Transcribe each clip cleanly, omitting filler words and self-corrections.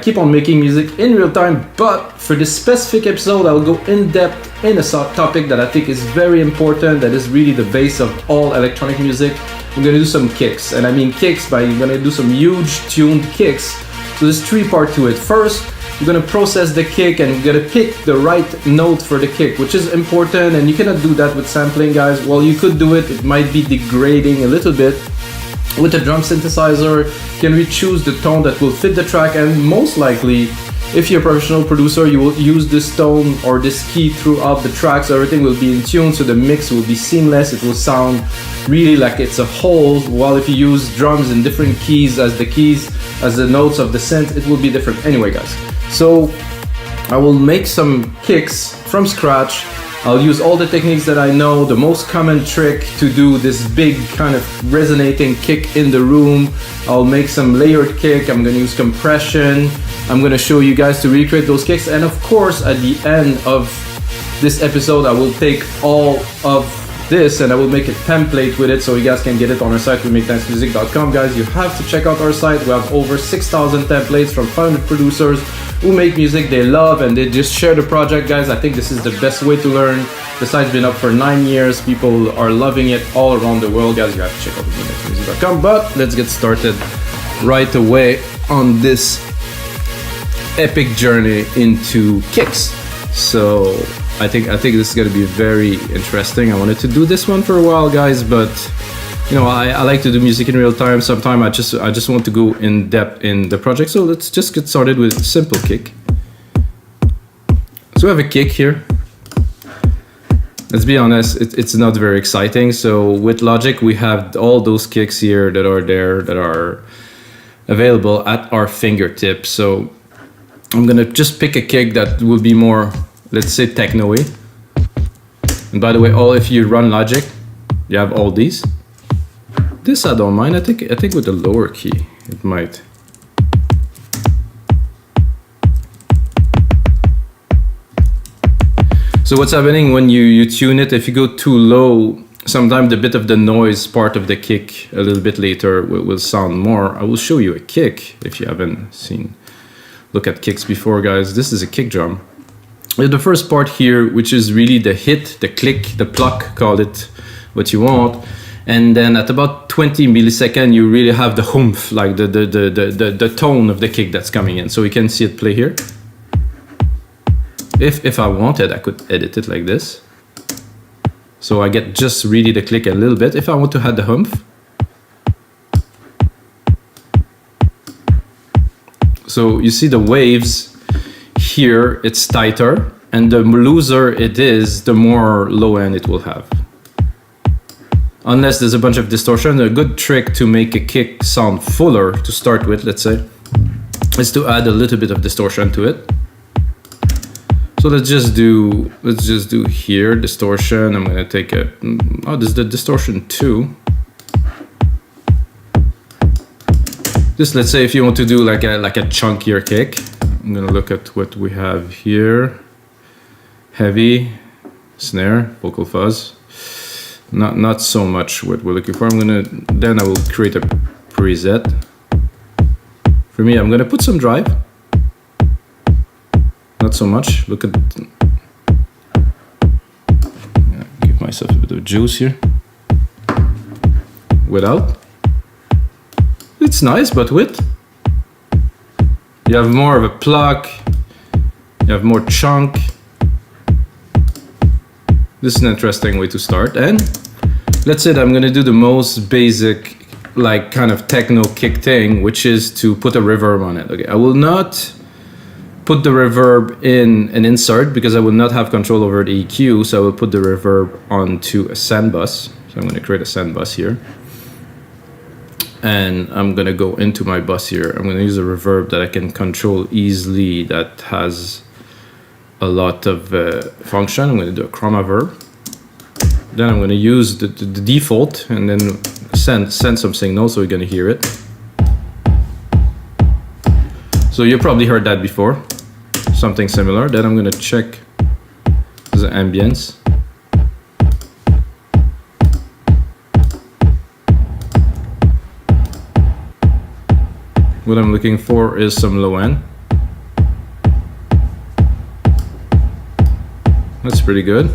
keep on making music in real time, but for this specific episode I'll go in depth in a topic that I think is very important, that is really the base of all electronic music. I'm gonna do some kicks, and I mean kicks by I'm gonna do some huge tuned kicks. So there's three parts to it. First, you're gonna process the kick and you're gonna pick the right note for the kick, which is important, and you cannot do that with sampling, guys. Well, you could do it, it might be degrading a little bit. With a drum synthesizer, you can re-choose the tone that will fit the track, and most likely, if you're a professional producer, you will use this tone or this key throughout the track, so everything will be in tune, so the mix will be seamless, it will sound really like it's a whole, while if you use drums in different keys as the notes of the synth, it will be different. Anyway, guys, so I will make some kicks from scratch. I'll use all the techniques that I know. The most common trick to do this big kind of resonating kick in the room. I'll make some layered kick. I'm gonna use compression. I'm gonna show you guys to recreate those kicks. And of course, at the end of this episode, I will take all of this and I will make a template with it so you guys can get it on our site, wemakenicemusic.com. Guys, you have to check out our site. We have over 6,000 templates from 500 producers who make music they love and they just share the project. Guys, I think this is the best way to learn. The site's been up for 9 years. People are loving it all around the world. Guys, you have to check out wemakenicemusic.com. But let's get started right away on this epic journey into kicks. So I think this is going to be very interesting. I wanted to do this one for a while, guys, but you know, I like to do music in real time. Sometimes I just want to go in depth in the project. So let's just get started with simple kick. So we have a kick here. Let's be honest, it's not very exciting. So with Logic, we have all those kicks here that are there, that are available at our fingertips. So I'm gonna just pick a kick that will be more, let's say, techno-y. And by the way, if you run Logic, you have all these. This I don't mind. I think with the lower key it might. So what's happening when you tune it? If you go too low, sometimes the bit of the noise part of the kick a little bit later will sound more. I will show you a kick if you haven't look at kicks before, guys. This is a kick drum. The first part here, which is really the hit, the click, the pluck, call it what you want. And then at about 20 milliseconds, you really have the humph, like the tone of the kick that's coming in. So you can see it play here. If I wanted, I could edit it like this. So I get just really the click a little bit. If I want to have the humph. So you see the waves here, it's tighter. And the looser it is, the more low end it will have. Unless there's a bunch of distortion. A good trick to make a kick sound fuller to start with, let's say, is to add a little bit of distortion to it. So let's just do here distortion. I'm gonna take this is the distortion 2. Just let's say if you want to do like a chunkier kick. I'm gonna look at what we have here. Heavy snare, vocal fuzz. Not so much what we're looking for. Then I will create a preset. For me, I'm gonna put some drive. Not so much. Look at, give myself a bit of juice here. Without. It's nice, but with. You have more of a pluck. You have more chunk. This is an interesting way to start. And let's say that I'm gonna do the most basic, like kind of techno kick thing, which is to put a reverb on it. Okay, I will not put the reverb in an insert because I will not have control over the EQ. So I will put the reverb onto a send bus. So I'm gonna create a send bus here. And I'm gonna go into my bus here. I'm gonna use a reverb that I can control easily, that has a lot of function. I'm going to do a chroma verb. Then I'm going to use the default and then send some signal so you're going to hear it. So you probably heard that before, something similar. Then I'm going to check the ambience. What I'm looking for is some low end. That's pretty good.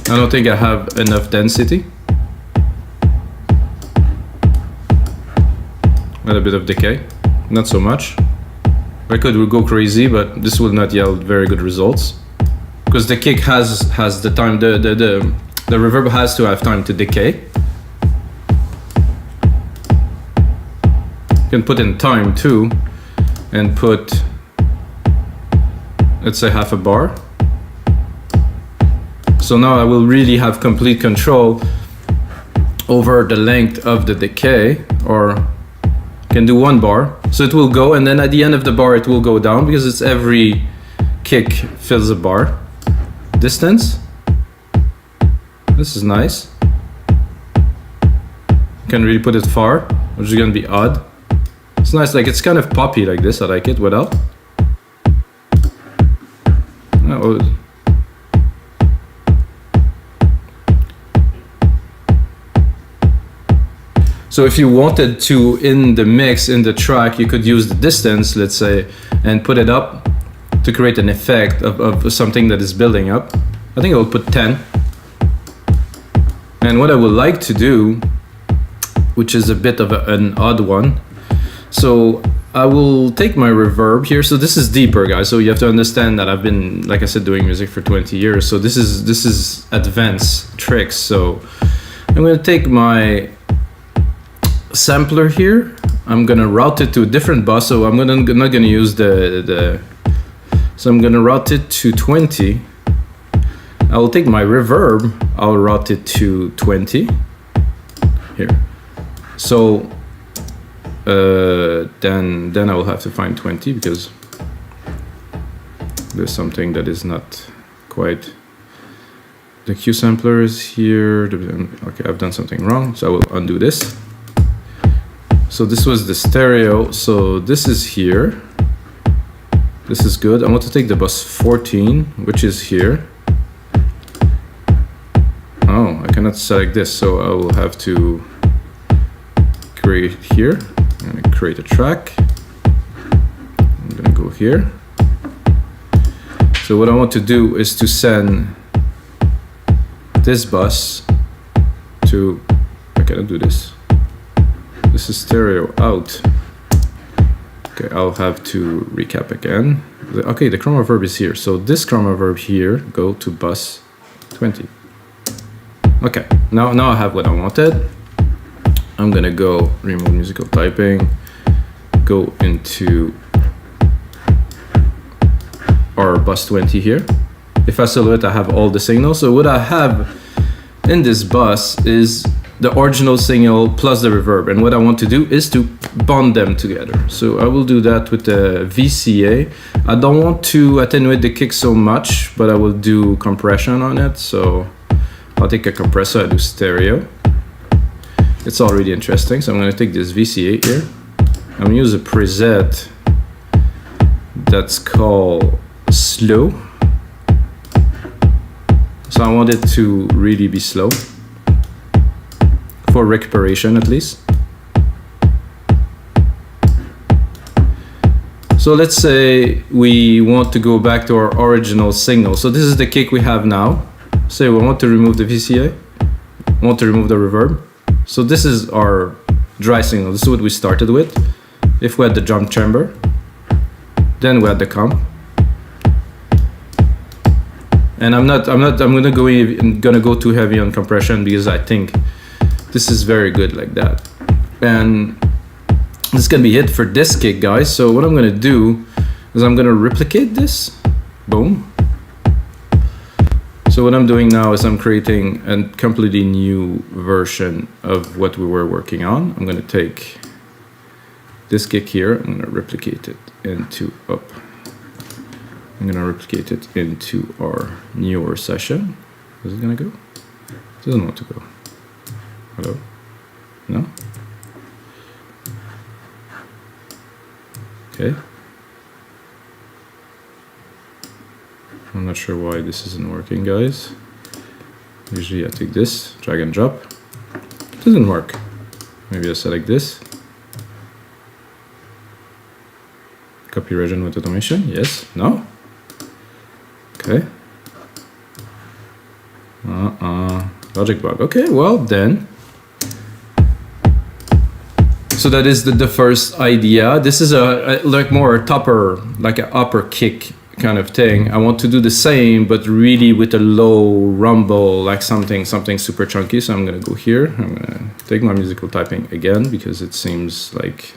I don't think I have enough density. A bit of decay, not so much. I could go crazy, but this will not yield very good results because the kick has the time. The reverb has to have time to decay. You can put in time too, and put, let's say, half a bar. So now I will really have complete control over the length of the decay, or can do 1 bar. So it will go, and then at the end of the bar it will go down because it's every kick fills a bar distance. This is nice. You can really put it far, which is gonna be odd. It's nice, like it's kind of poppy like this. I like it without. Oh. So if you wanted to, in the mix, in the track, you could use the distance, let's say, and put it up to create an effect of something that is building up. I think I will put 10. And what I would like to do, which is a bit of an odd one, so I will take my reverb here. So this is deeper, guys. So you have to understand that I've been, like I said, doing music for 20 years. So this is advanced tricks. So I'm gonna take my sampler here. I'm gonna route it to a different bus, so I'm not gonna use so I'm gonna route it to 20. I will take my reverb, I'll route it to 20 here. So then I will have to find 20 because there's something that is not quite. The Q sampler is here. Okay, I've done something wrong, so I will undo this. So this was the stereo, so this is here. This is good. I want to take the bus 14, which is here. Oh, I cannot select this, so I will have to create here. I'm gonna create a track. I'm gonna go here. So what I want to do is to send this bus to, I cannot do this. This is stereo out. Okay, I'll have to recap again. Okay, the chroma verb is here. So this chroma verb here, go to bus 20. Okay, now I have what I wanted. I'm gonna go remove musical typing, go into our bus 20 here. If I select it, I have all the signals. So what I have in this bus is the original signal plus the reverb, and what I want to do is to bond them together. So I will do that with the VCA. I don't want to attenuate the kick so much, but I will do compression on it. So I'll take a compressor, I do stereo. It's already interesting, so I'm going to take this VCA here. I'm going to use a preset that's called slow. So I want it to really be slow, for recuperation at least. So let's say we want to go back to our original signal. So this is the kick we have now. Say we want to remove the VCA, want to remove the reverb. So this is our dry signal. This is what we started with. If we had the drum chamber, then we had the comp. And I'm gonna go too heavy on compression because I think this is very good like that. And this can be it for this kick, guys. So what I'm gonna do is I'm gonna replicate this. Boom. So what I'm doing now is I'm creating a completely new version of what we were working on. I'm gonna take this kick here, I'm gonna replicate it into up. I'm gonna replicate it into our newer session. Is it gonna go? It doesn't want to go. Hello? No? Okay. I'm not sure why this isn't working, guys. Usually I take this, drag and drop. It doesn't work. Maybe I select this. Copy region with automation. Yes. No? Okay. Logic bug. Okay, well then. So that is the first idea. This is a like more a topper, like an upper kick kind of thing. I want to do the same, but really with a low rumble, like something super chunky. So I'm gonna go here. I'm gonna take my musical typing again because it seems like.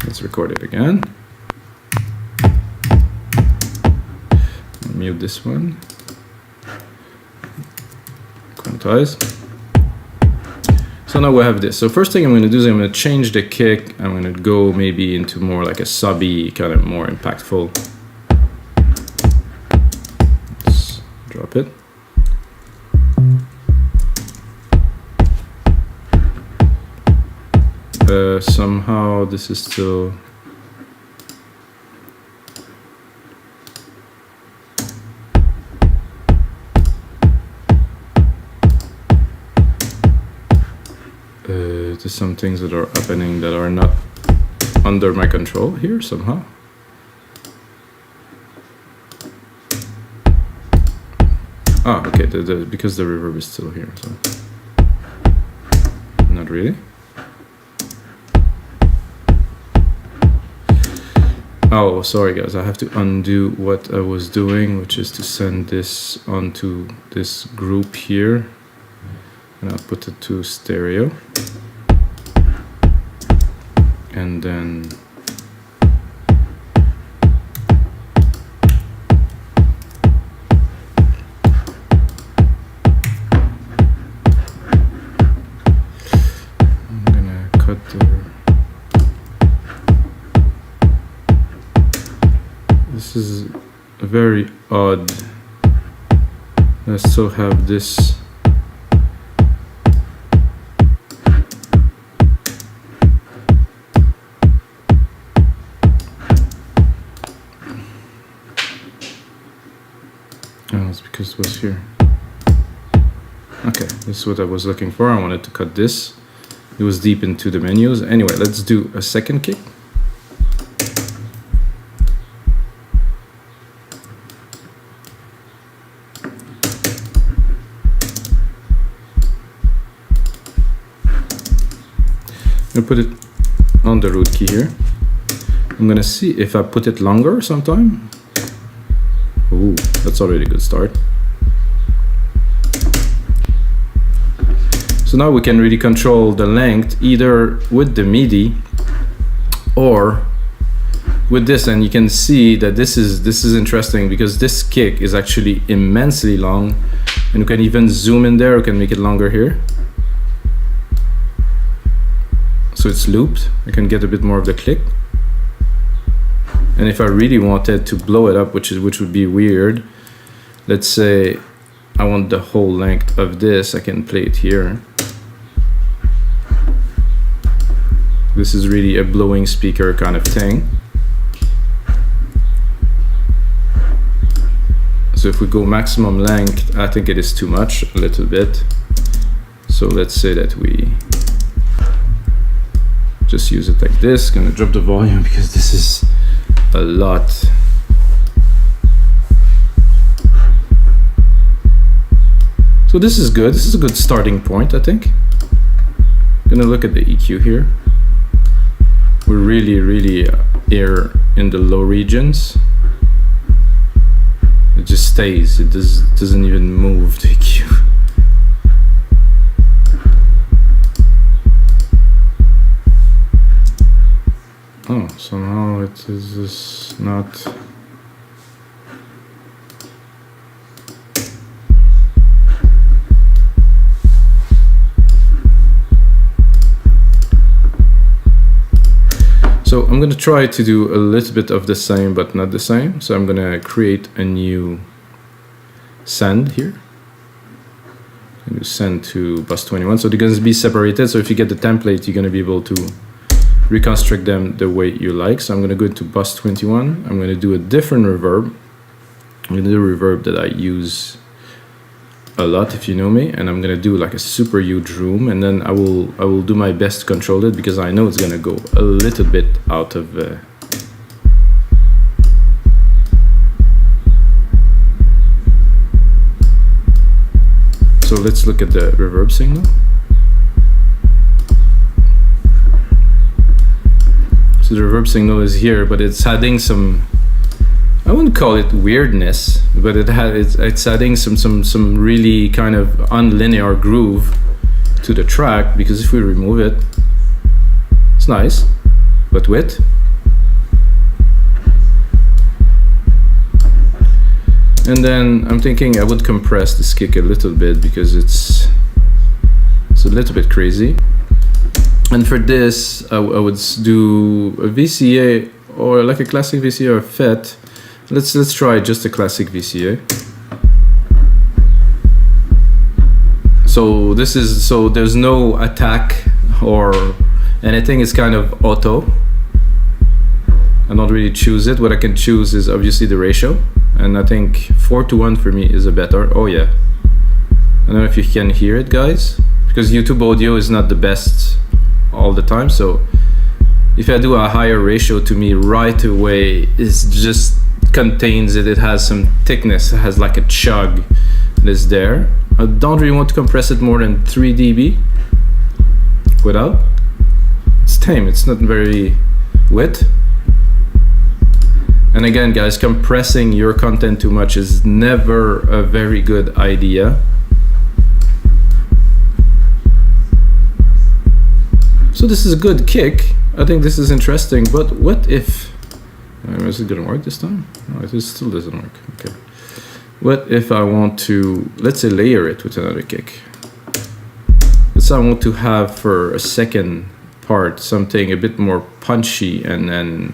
Let's record it again. Mute this one. Quantize. So now we have this. So first thing I'm going to do is I'm going to change the kick. I'm going to go maybe into more like a subby, kind of more impactful. Let's drop it. Somehow this is still. There's some things that are happening that are not under my control here somehow. Ah, okay, because the reverb is still here, so not really. Oh, sorry guys, I have to undo what I was doing, which is to send this onto this group here, and I'll put it to stereo. And then I'm gonna cut this is very odd. I still have this. Because it was here. Okay, this is what I was looking for. I wanted to cut this. It was deep into the menus. Anyway, let's do a second kick. I'm gonna put it on the root key here. I'm gonna see if I put it longer sometime. Ooh, that's already a good start. So now we can really control the length either with the MIDI or with this, and you can see that this is interesting because this kick is actually immensely long, and you can even zoom in there. You can make it longer here. So it's looped. I can get a bit more of the click. And if I really wanted to blow it up, which would be weird, let's say I want the whole length of this, I can play it here. This is really a blowing speaker kind of thing. So if we go maximum length, I think it is too much, a little bit. So let's say that we just use it like this. Gonna drop the volume because this is a lot. So this is good. This is a good starting point, I think. Gonna look at the EQ here. We're really here in the low regions. It just stays. It doesn't even move the EQ. Oh, somehow it is not. So I'm going to try to do a little bit of the same, but not the same. So I'm going to create a new send here. I'm going to send to bus 21. So they're going to be separated. So if you get the template, you're going to be able to reconstruct them the way you like. So I'm going to go into bus 21. I'm going to do a different reverb. I'm going to do a reverb that I use a lot if you know me, and I'm gonna do like a super huge room, and then I will do my best to control it, because I know it's gonna go a little bit out of so let's look at the reverb signal. So the reverb signal is here, but it's adding some, I wouldn't call it weirdness, but it's adding some really kind of unlinear groove to the track, because if we remove it, it's nice, but width. And then I'm thinking I would compress this kick a little bit, because it's a little bit crazy. And for this, I would do a VCA, or like a classic VCA or a FET. Let's try just a classic VCA. So there's no attack or anything. It's kind of auto. I don't really choose it. What I can choose is obviously the ratio, and I think 4:1 for me is a better. Oh yeah. I don't know if you can hear it, guys, because YouTube audio is not the best all the time. So if I do a higher ratio, to me right away it just contains it. It has some thickness. It has like a chug that's there. I don't really want to compress it more than 3 dB without. It's tame. It's not very wet. And again, guys, compressing your content too much is never a very good idea. So this is a good kick. I think this is interesting, but what if... is it gonna work this time? No, it still doesn't work. Okay. What if I want to, let's say, layer it with another kick? Let's say I want to have for a second part something a bit more punchy, and then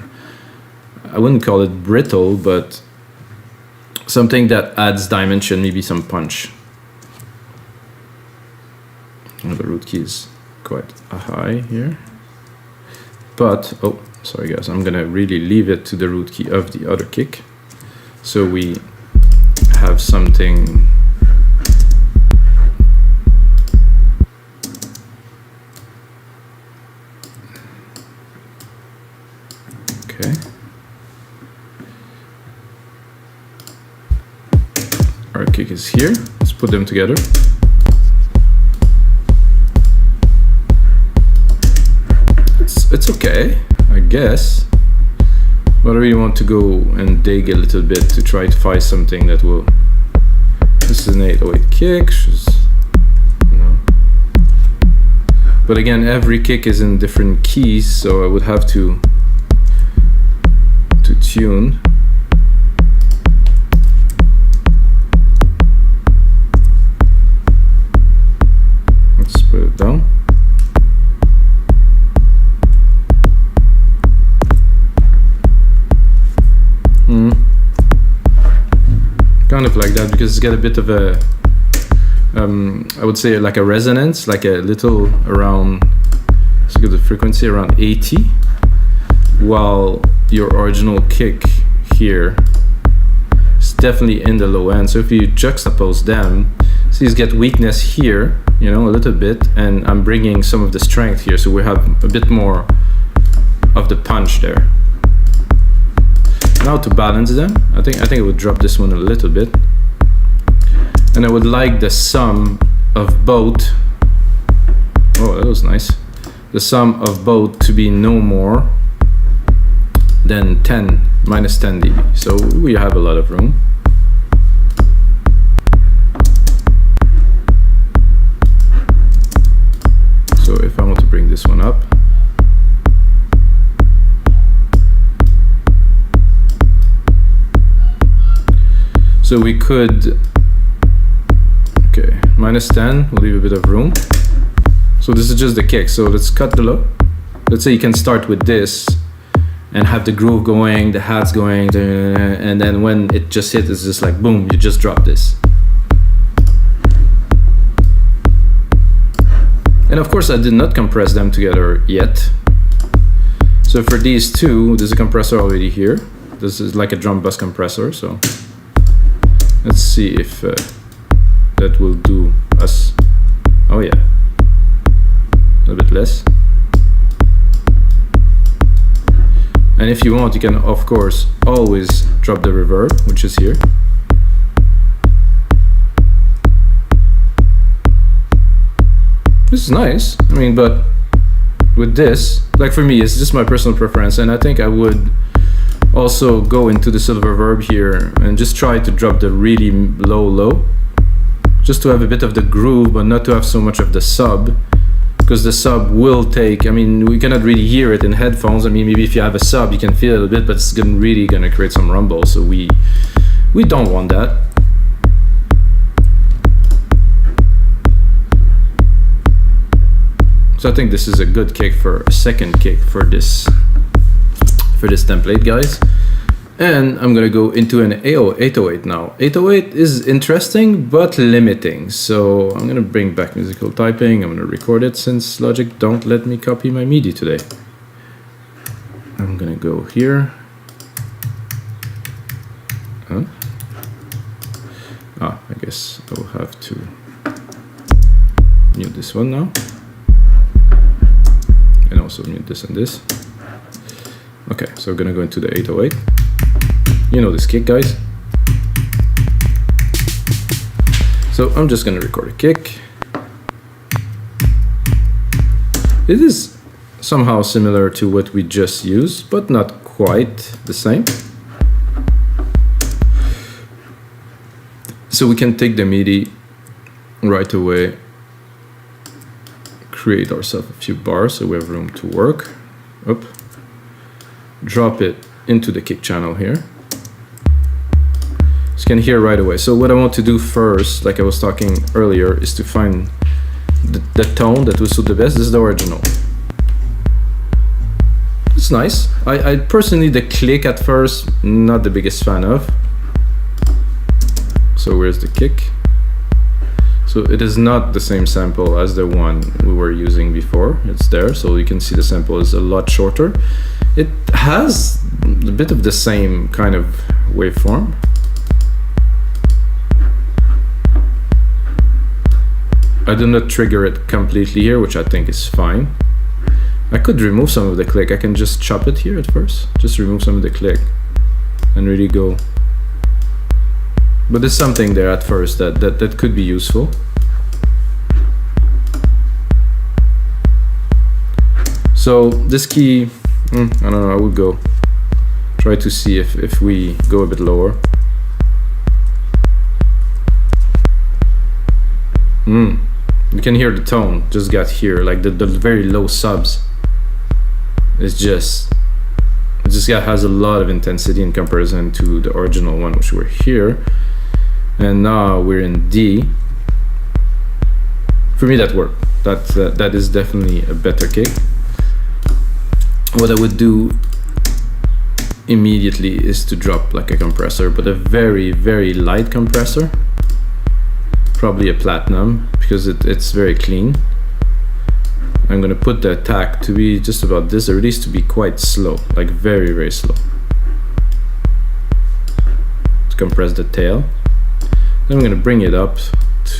I wouldn't call it brittle, but something that adds dimension, maybe some punch. Oh, the root key is quite high here, but oh, sorry guys, I'm gonna really leave it to the root key of the other kick, so we have something. Okay. Our kick is here. Let's put them together. It's okay, I guess. But I really want to go and dig a little bit to try to find something that will... This is an 808 kick, you know. But again, every kick is in different keys, so I would have to tune. Let's put it down. Kind of like that, because it's got a bit of a I would say like a resonance, like a little around, let's get the frequency around 80, while your original kick here is definitely in the low end. So if you juxtapose them, so you get weakness here, you know, a little bit, and I'm bringing some of the strength here, so we have a bit more of the punch there. Now to balance them, I think I would drop this one a little bit, and I would like the sum of both. Oh, that was nice. The sum of both to be no more than minus 10 dB. So we have a lot of room. So if I want to bring this one up, so we could, okay, minus 10, we'll leave a bit of room. So this is just the kick, so let's cut the low. Let's say you can start with this and have the groove going, the hats going, and then when it just hits, it's just like boom, you just drop this. And of course I did not compress them together yet. So for these two, there's a compressor already here. This is like a drum bus compressor, so let's see if the that will do us, oh yeah, a little bit less. And if you want, you can of course always drop the reverb, which is here. This is nice, I mean, but with this, like for me, it's just my personal preference, and I think I would also go into the silver reverb here and just try to drop the really low, just to have a bit of the groove, but not to have so much of the sub, because the sub will take, I mean, we cannot really hear it in headphones. I mean, maybe if you have a sub, you can feel it a bit, but it's really gonna create some rumble, so we don't want that. So I think this is a good kick for a second kick for this template, guys. And I'm gonna go into an 808 now. 808 is interesting but limiting, so I'm gonna bring back musical typing. I'm gonna record it since Logic don't let me copy my MIDI today. I'm gonna go here. I guess I will have to mute this one now. And also mute this and this. Okay, so we're gonna go into the 808. You know this kick, guys. So I'm just gonna record a kick. It is somehow similar to what we just used, but not quite the same. So we can take the MIDI right away, create ourselves a few bars so we have room to work. Up. Drop it into the kick channel here. So you can hear right away. So what I want to do first, like I was talking earlier, is to find the tone that will suit the best. This is the original. It's nice. I personally, the click at first, not the biggest fan of. So where's the kick? So it is not the same sample as the one we were using before. It's there, so you can see the sample is a lot shorter. It has a bit of the same kind of waveform. I do not trigger it completely here, which I think is fine. I could remove some of the click. I can just chop it here at first. Just remove some of the click and really go. But there's something there at first that could be useful. So this key, I don't know, I would go try to see if we go a bit lower. You can hear the tone just got here, like the very low subs. It just has a lot of intensity in comparison to the original one, which were here. And now we're in D. For me, that worked. That is definitely a better kick. What I would do immediately is to drop like a compressor, but a very, very light compressor. Probably a platinum, because it's very clean. I'm gonna put the attack to be just about this, the release to be quite slow, like very, very slow. To compress the tail. Then I'm gonna bring it up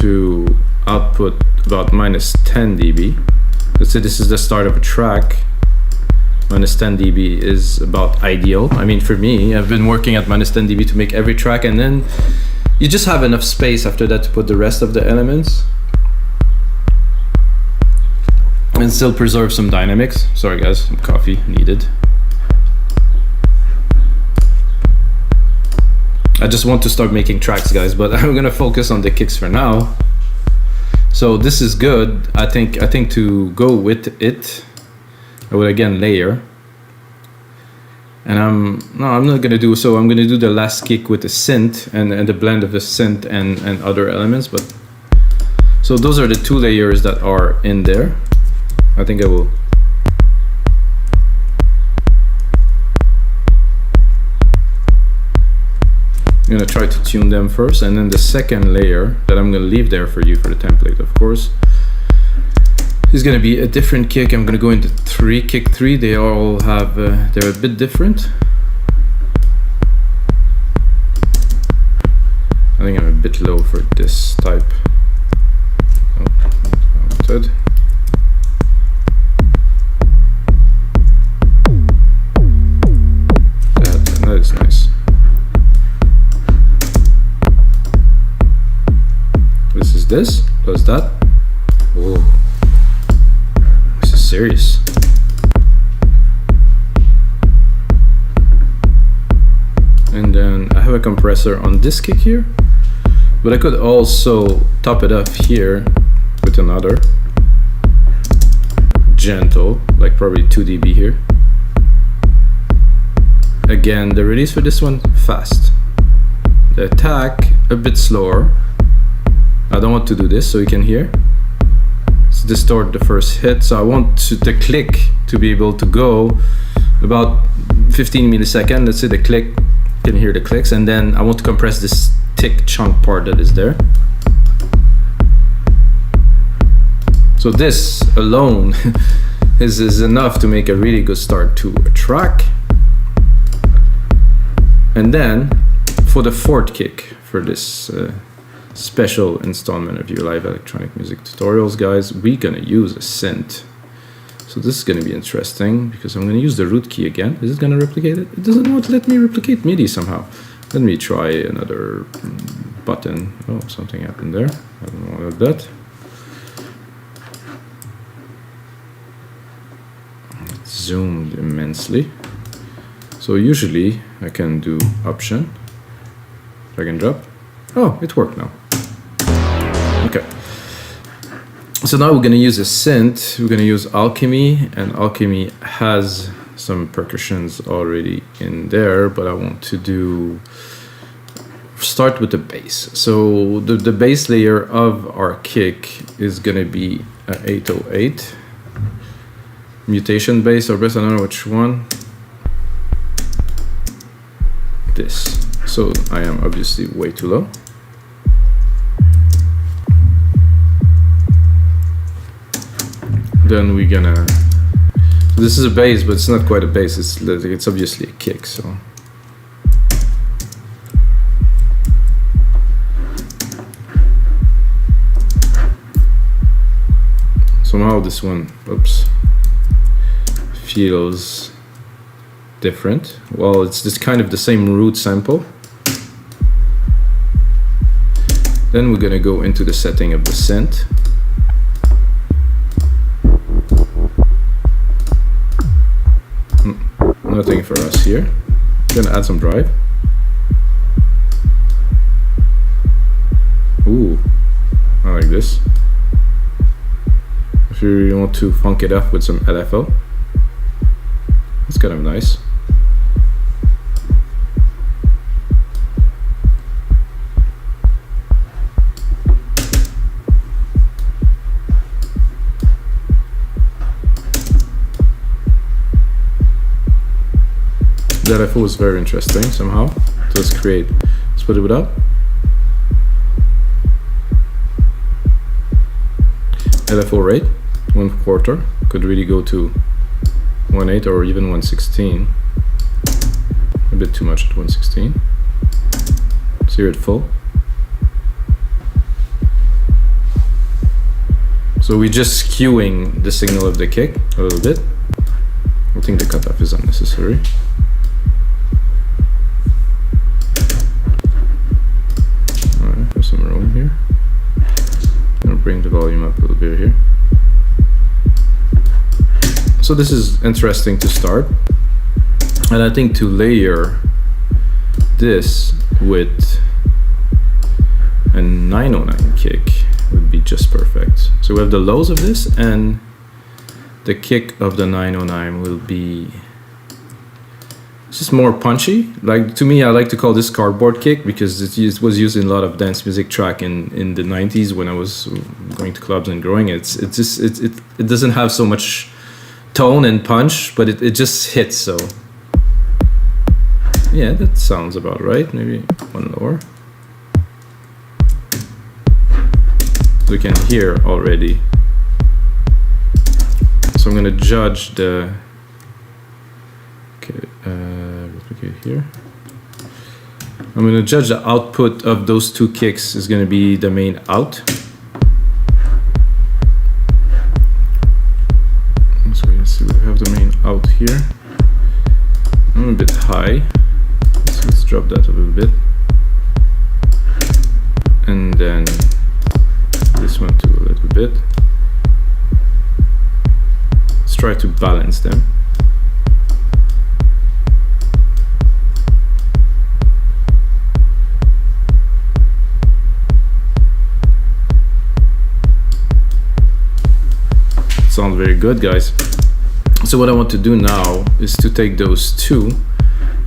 to output about -10 dB. Let's say this is the start of a track. -10 dB is about ideal. I mean, for me, I've been working at -10 dB to make every track, and then you just have enough space after that to put the rest of the elements and still preserve some dynamics. Sorry guys, some coffee needed. I just want to start making tracks, guys, but I'm gonna focus on the kicks for now. So this is good. I think to go with it, I would again layer. And I'm not gonna do so. I'm gonna do the last kick with the synth and the blend of the synth and other elements. But so those are the two layers that are in there. I think I will. I'm gonna try to tune them first, and then the second layer that I'm gonna leave there for you for the template, of course, is gonna be a different kick. I'm gonna go into kick 3. They all have they're a bit different. I think I'm a bit low for this type. this, plus that. Whoa, this is serious. And then I have a compressor on this kick here, but I could also top it up here with another gentle, like probably 2 dB here. Again, the release for this one, fast. The attack, a bit slower. I don't want to do this so you can hear. Let's distort the first hit. So I want the click to be able to go about 15 milliseconds. Let's say the click, you can hear the clicks. And then I want to compress this thick chunk part that is there. So this alone is enough to make a really good start to a track. And then for the fourth kick for this special installment of your live electronic music tutorials, guys, we're gonna use a synth. So this is gonna be interesting because I'm gonna use the root key again. Is it gonna replicate it? It doesn't want to let me replicate MIDI somehow. Let me try another button. Oh, something happened there. I don't want that. It's zoomed immensely. So usually I can do option, drag and drop. Oh, it worked now. Okay. So now we're gonna use a synth. We're gonna use Alchemy, and Alchemy has some percussions already in there, but I want to start with the bass. So the bass layer of our kick is gonna be a 808 mutation bass or bass, I don't know which one. This. So I am obviously way too low. Then we're gonna, this is a bass, but it's not quite a bass, it's obviously a kick, so. Somehow this one, oops, feels different. Well, it's just kind of the same root sample. Then we're gonna go into the setting of the synth. Nothing for us here. Gonna add some drive. Ooh, I like this. If you really want to funk it up with some LFO, it's kind of nice. That I thought was very interesting somehow. So let's put it up. LFO rate, 1/4. Could really go to 1/8 or even 1/16. A bit too much at 1/16. Let's hear it full. So we're just skewing the signal of the kick a little bit. I think the cutoff is unnecessary. Some room here. I'm gonna bring the volume up a little bit here. So this is interesting to start, and I think to layer this with a 909 kick would be just perfect. So we have the lows of this, and the kick of the 909 will be just more punchy. Like, to me, I like to call this cardboard kick because it was used in a lot of dance music track in the 90s when I was going to clubs and growing. It doesn't have so much tone and punch, but it just hits. So yeah, that sounds about right. Maybe one lower. We can hear already. So I'm gonna judge the replicate here. I'm going to judge the output of those two kicks is going to be the main out. So let's see, we have the main out here. I'm a bit high. So let's drop that a little bit. And then one too a little bit. Let's try to balance them. Sound very good, guys. So what I want to do now is to take those two,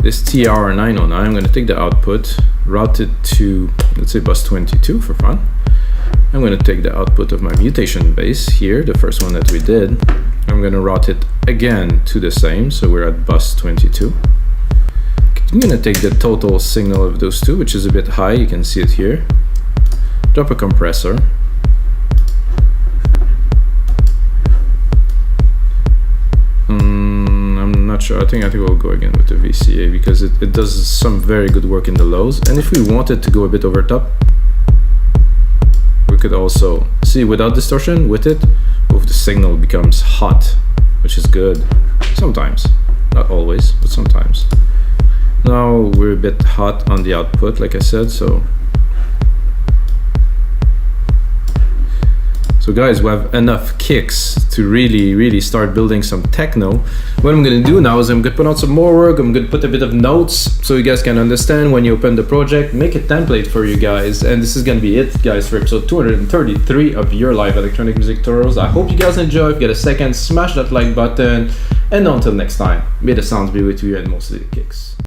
this TR909, I'm going to take the output, route it to, let's say, bus 22 for fun. I'm going to take the output of my mutation bass here, the first one that we did. I'm going to route it again to the same, so we're at bus 22. I'm going to take the total signal of those two, which is a bit high, you can see it here. Drop a compressor. I'm not sure. I think we'll go again with the VCA because it does some very good work in the lows. And if we wanted to go a bit over top, we could also see without distortion with it, the signal becomes hot, which is good. Sometimes, not always, but sometimes. Now we're a bit hot on the output, like I said, so guys, we have enough kicks to really start building some techno. What I'm gonna do now is I'm gonna put out some more work. I'm gonna put a bit of notes so you guys can understand when you open the project, make a template for you guys. And this is gonna be it, guys, for episode 233 of your live electronic music tutorials. I hope you guys enjoy. If you get a second, smash that like button. And until next time, may the sounds be with you and mostly the kicks.